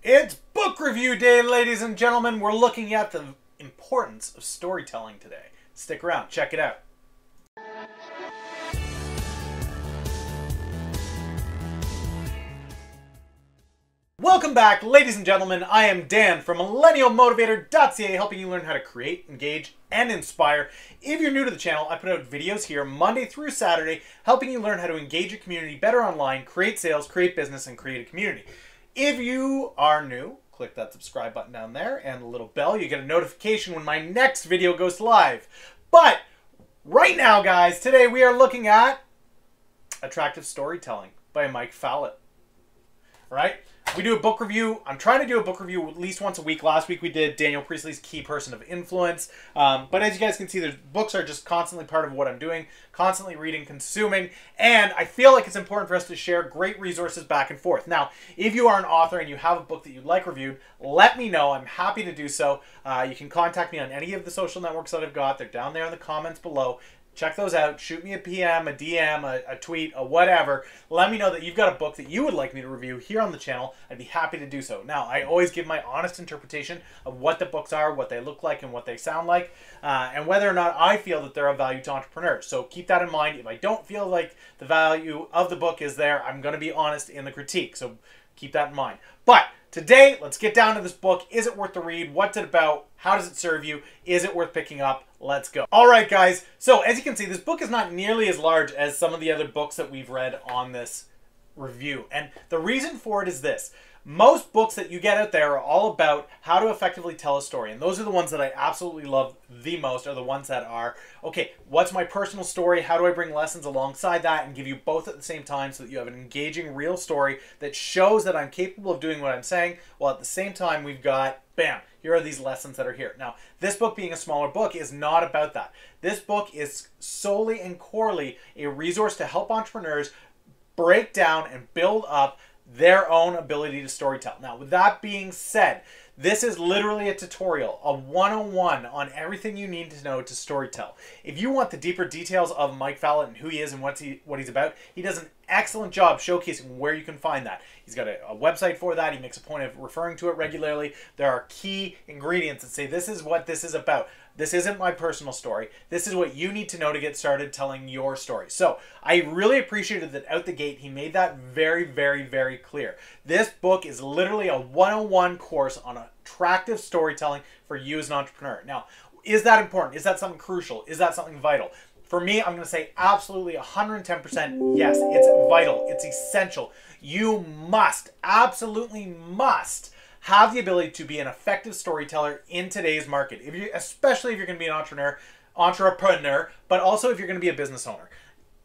It's book review day, ladies and gentlemen. We're looking at the importance of storytelling today. Stick around, check it out. Welcome back, ladies and gentlemen. I am Dan from MillennialMotivator.ca, helping you learn how to create, engage, and inspire. If you're new to the channel, I put out videos here Monday through Saturday, helping you learn how to engage your community better online, create sales, create business, and create a community. If you are new, click that subscribe button down there and the little bell. You get a notification when my next video goes live. But right now, guys, today we are looking at Attractive Storytelling by Mike Fallat. All right? We do a book review. I'm trying to do a book review at least once a week. Last week we did Daniel Priestley's Key Person of Influence. But as you guys can see, the books are just constantly part of what I'm doing, constantly reading, consuming, and I feel like it's important for us to share great resources back and forth. Now, if you are an author and you have a book that you'd like reviewed, let me know. I'm happy to do so. You can contact me on any of the social networks that I've got. They're down there in the comments below. Check those out. Shoot me a PM, a DM, a tweet, a whatever. Let me know that you've got a book that you would like me to review here on the channel. I'd be happy to do so. Now, I always give my honest interpretation of what the books are, what they look like, and what they sound like, and whether or not I feel that they're of value to entrepreneurs. So keep that in mind. If I don't feel like the value of the book is there, I'm going to be honest in the critique. So keep that in mind. But today, let's get down to this book. Is it worth the read? What's it about? How does it serve you? Is it worth picking up? Let's go. All right, guys. So as you can see, this book is not nearly as large as some of the other books that we've read on this review. And the reason for it is this. Most books that you get out there are all about how to effectively tell a story. And those are the ones that I absolutely love the most, are the ones that are, okay, what's my personal story? How do I bring lessons alongside that and give you both at the same time so that you have an engaging, real story that shows that I'm capable of doing what I'm saying, while at the same time we've got, bam, here are these lessons that are here. Now, this book being a smaller book is not about that. This book is solely and corely a resource to help entrepreneurs break down and build up their own ability to storytell. Now, with that being said, this is literally a tutorial, a 101 on everything you need to know to storytell. If you want the deeper details of Mike Fallat and who he is and what he's about, he does an excellent job showcasing where you can find that. He's got a website for that. He makes a point of referring to it regularly. There are key ingredients that say this is what this is about. This isn't my personal story. This is what you need to know to get started telling your story. So I really appreciated that out the gate he made that very, very, very clear. This book is literally a 101 course on attractive storytelling for you as an entrepreneur. Now, is that important? Is that something crucial? Is that something vital? For me, I'm going to say absolutely 110% yes. It's vital. It's essential. You must, absolutely must, have the ability to be an effective storyteller in today's market. Especially if you're going to be an entrepreneur, but also if you're going to be a business owner.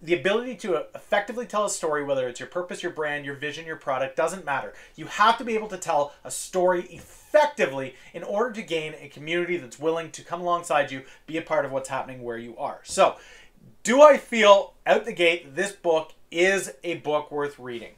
The ability to effectively tell a story, whether it's your purpose, your brand, your vision, your product, doesn't matter. You have to be able to tell a story effectively in order to gain a community that's willing to come alongside you, be a part of what's happening where you are. So, do I feel out the gate this book is a book worth reading?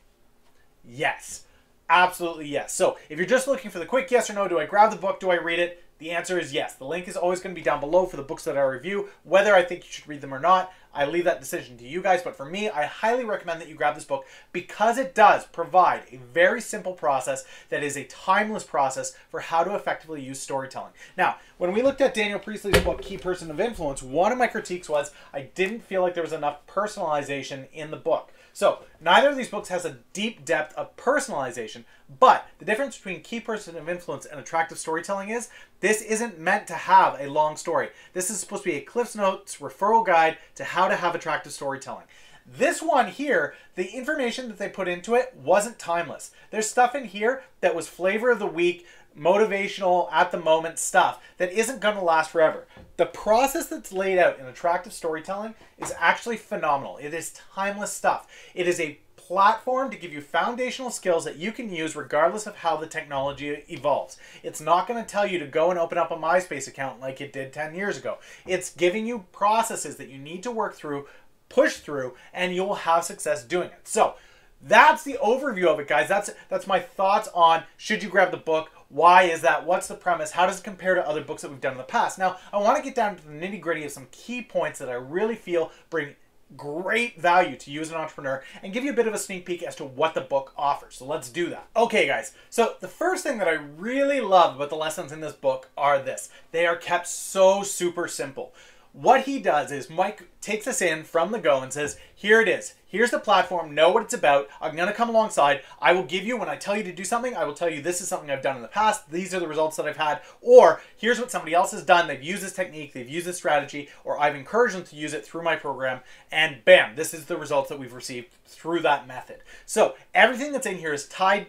Yes. Absolutely yes. So if you're just looking for the quick yes or no, do I grab the book, do I read it? The answer is yes. The link is always going to be down below for the books that I review. Whether I think you should read them or not, I leave that decision to you guys. But for me, I highly recommend that you grab this book because it does provide a very simple process that is a timeless process for how to effectively use storytelling. Now, when we looked at Daniel Priestley's book, Key Person of Influence, one of my critiques was I didn't feel like there was enough personalization in the book. So, neither of these books has a deep depth of personalization, but the difference between Key Person of Influence and Attractive Storytelling is this isn't meant to have a long story. This is supposed to be a Cliff's Notes referral guide to how to have attractive storytelling. This one here, the information that they put into it wasn't timeless. There's stuff in here that was flavor of the week, motivational, at the moment stuff that isn't going to last forever. The process that's laid out in attractive storytelling is actually phenomenal. It is timeless stuff. It is a platform to give you foundational skills that you can use regardless of how the technology evolves. It's not going to tell you to go and open up a MySpace account like it did 10 years ago. It's giving you processes that you need to work through, push through, and you'll have success doing it. So that's the overview of it, guys. That's my thoughts on should you grab the book. Why is that? What's the premise? How does it compare to other books that we've done in the past? Now, I want to get down to the nitty-gritty of some key points that I really feel bring great value to you as an entrepreneur and give you a bit of a sneak peek as to what the book offers. So let's do that. Okay, guys. So the first thing that I really love about the lessons in this book are this. They are kept so super simple. What he does is Mike takes us in from the go and says, here it is. Here's the platform. Know what it's about. I'm going to come alongside. I will give you, when I tell you to do something, I will tell you this is something I've done in the past. These are the results that I've had. Or here's what somebody else has done. They've used this technique. They've used this strategy. Or I've encouraged them to use it through my program. And bam, this is the results that we've received through that method. So everything that's in here is tried,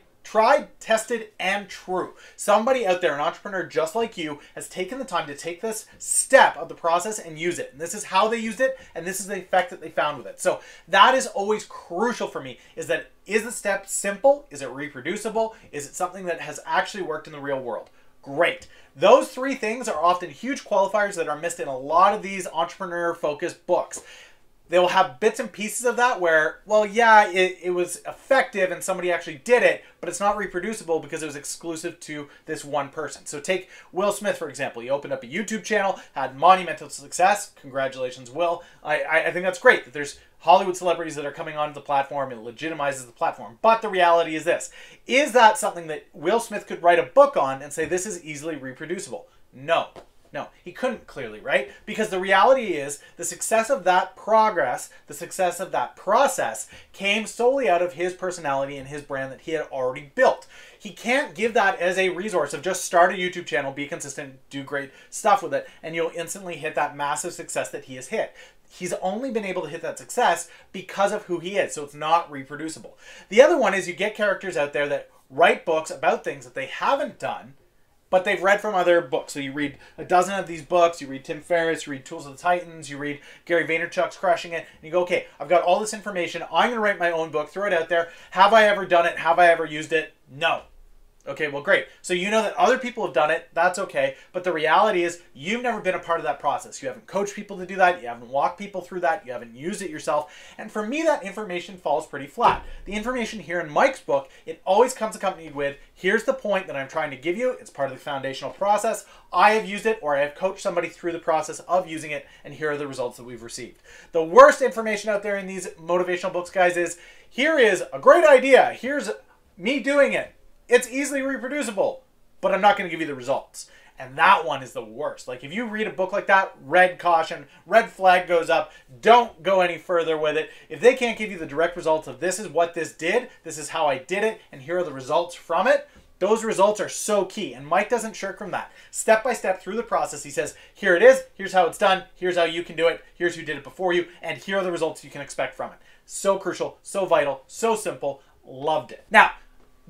tested, and true. Somebody out there, an entrepreneur just like you, has taken the time to take this step of the process and use it. And this is how they used it, and this is the effect that they found with it. So that is always crucial for me, is the step simple? Is it reproducible? Is it something that has actually worked in the real world? Great. Those three things are often huge qualifiers that are missed in a lot of these entrepreneur-focused books. They will have bits and pieces of that where, well, yeah, it was effective and somebody actually did it, but it's not reproducible because it was exclusive to this one person. So take Will Smith, for example. He opened up a YouTube channel, had monumental success. Congratulations, Will. I think that's great that there's Hollywood celebrities that are coming onto the platform. It legitimizes the platform. But the reality is this. Is that something that Will Smith could write a book on and say this is easily reproducible? No. No, he couldn't clearly, right? Because the reality is the success of that progress, the success of that process came solely out of his personality and his brand that he had already built. He can't give that as a resource of just start a YouTube channel, be consistent, do great stuff with it, and you'll instantly hit that massive success that he has hit. He's only been able to hit that success because of who he is, so it's not reproducible. The other one is you get characters out there that write books about things that they haven't done, but they've read from other books. So you read a dozen of these books, you read Tim Ferriss, you read Tools of the Titans, you read Gary Vaynerchuk's Crushing It, and you go, okay, I've got all this information, I'm gonna write my own book, throw it out there. Have I ever done it? Have I ever used it? No. Okay, well, great. So you know that other people have done it, that's okay, but the reality is you've never been a part of that process. You haven't coached people to do that, you haven't walked people through that, you haven't used it yourself, and for me that information falls pretty flat. The information here in Mike's book, it always comes accompanied with, here's the point that I'm trying to give you, it's part of the foundational process, I have used it or I have coached somebody through the process of using it, and here are the results that we've received. The worst information out there in these motivational books, guys, is here is a great idea, here's me doing it. It's easily reproducible, but I'm not going to give you the results. And that one is the worst. Like if you read a book like that, red caution, red flag goes up. Don't go any further with it. If they can't give you the direct results of this is what this did, this is how I did it, and here are the results from it, those results are so key. And Mike doesn't shirk from that. Step by step through the process, he says, here it is, here's how it's done, here's how you can do it, here's who did it before you, and here are the results you can expect from it. So crucial, so vital, so simple. Loved it. Now,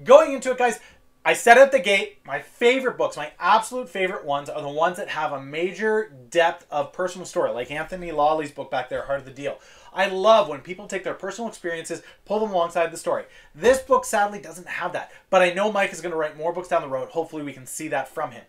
going into it, guys, I said at the gate, my favorite books, my absolute favorite ones are the ones that have a major depth of personal story, like Anthony Lolli's book back there, Heart of the Deal. I love when people take their personal experiences, pull them alongside the story. This book sadly doesn't have that, but I know Mike is going to write more books down the road. Hopefully we can see that from him.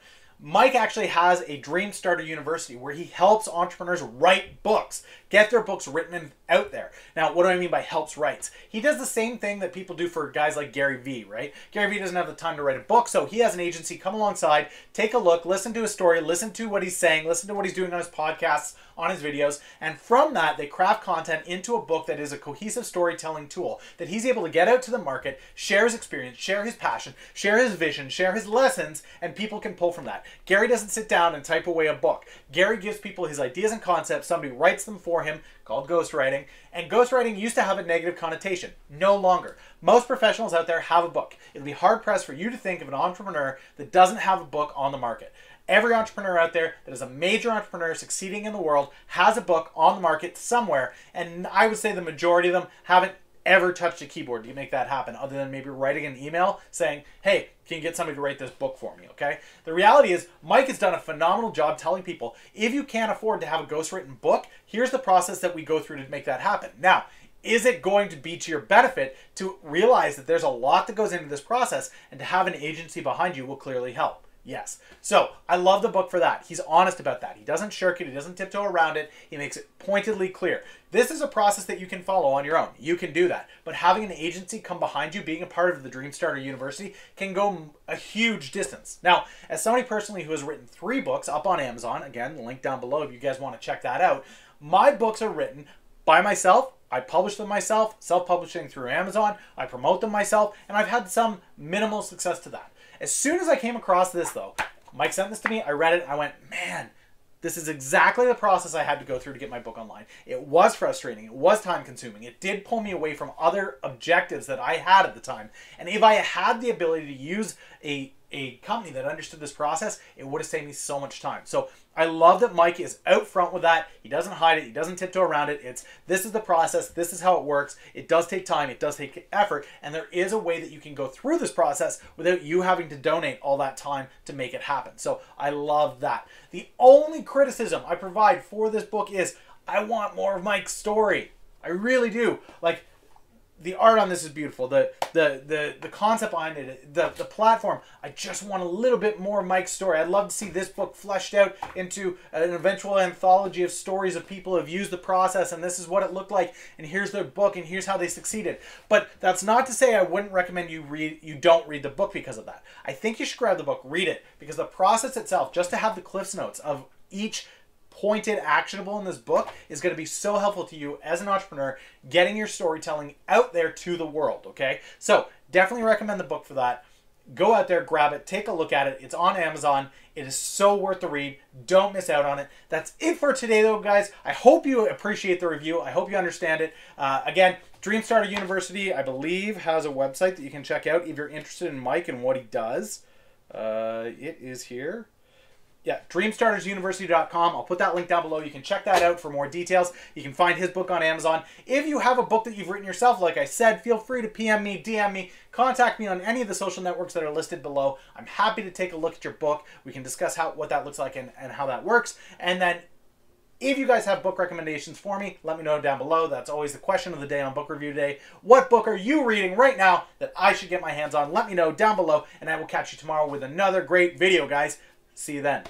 Mike actually has a DreamStarter University where he helps entrepreneurs write books, get their books written and out there. Now, what do I mean by helps writes? He does the same thing that people do for guys like Gary Vee, right? Gary Vee doesn't have the time to write a book, so he has an agency come alongside, take a look, listen to his story, listen to what he's saying, listen to what he's doing on his podcasts, on his videos, and from that, they craft content into a book that is a cohesive storytelling tool that he's able to get out to the market, share his experience, share his passion, share his vision, share his lessons, and people can pull from that. Gary doesn't sit down and type away a book. Gary gives people his ideas and concepts, somebody writes them for him, called ghostwriting, and ghostwriting used to have a negative connotation. No longer. Most professionals out there have a book. It'll be hard-pressed for you to think of an entrepreneur that doesn't have a book on the market. Every entrepreneur out there that is a major entrepreneur succeeding in the world has a book on the market somewhere, and I would say the majority of them haven't ever touched a keyboard to make that happen, other than maybe writing an email saying, hey, can you get somebody to write this book for me, okay? The reality is Mike has done a phenomenal job telling people, if you can't afford to have a ghostwritten book, here's the process that we go through to make that happen. Now, is it going to be to your benefit to realize that there's a lot that goes into this process, and to have an agency behind you will clearly help? Yes. So I love the book for that. He's honest about that. He doesn't shirk it. He doesn't tiptoe around it. He makes it pointedly clear. This is a process that you can follow on your own. You can do that. But having an agency come behind you, being a part of the DreamStarter University, can go a huge distance. Now, as somebody personally who has written 3 books up on Amazon, again, the link down below if you guys want to check that out, my books are written by myself. I publish them myself, self-publishing through Amazon. I promote them myself, and I've had some minimal success to that. As soon as I came across this, though, Mike sent this to me, I read it, I went, man, this is exactly the process I had to go through to get my book online. It was frustrating. It was time-consuming. It did pull me away from other objectives that I had at the time. And if I had the ability to use a company that understood this process, it would have saved me so much time. So I love that Mike is out front with that. He doesn't hide it. He doesn't tiptoe around it. This is the process. This is how it works. It does take time. It does take effort. And there is a way that you can go through this process without you having to donate all that time to make it happen. So I love that. The only criticism I provide for this book is I want more of Mike's story. I really do. Like, the art on this is beautiful. The concept behind it, the platform. I just want a little bit more of Mike's story. I'd love to see this book fleshed out into an eventual anthology of stories of people who have used the process, and this is what it looked like, and here's their book, and here's how they succeeded. But that's not to say I wouldn't recommend you don't read the book because of that. I think you should grab the book, read it, because the process itself, just to have the Cliff's Notes of each pointed actionable in this book, is going to be so helpful to you as an entrepreneur getting your storytelling out there to the world. Okay, so definitely recommend the book for that. Go out there, grab it, take a look at it. It's on Amazon. It is so worth the read. Don't miss out on it. That's it for today, though, guys. I hope you appreciate the review. I hope you understand it. Again, DreamStarter University, I believe, has a website that you can check out if you're interested in Mike and what he does. It is here. Yeah, DreamStartersUniversity.com. I'll put that link down below. You can check that out for more details. You can find his book on Amazon. If you have a book that you've written yourself, like I said, feel free to PM me, DM me, contact me on any of the social networks that are listed below. I'm happy to take a look at your book. We can discuss what that looks like and how that works. And then if you guys have book recommendations for me, let me know down below. That's always the question of the day on Book Review Day. What book are you reading right now that I should get my hands on? Let me know down below, and I will catch you tomorrow with another great video, guys. See you then.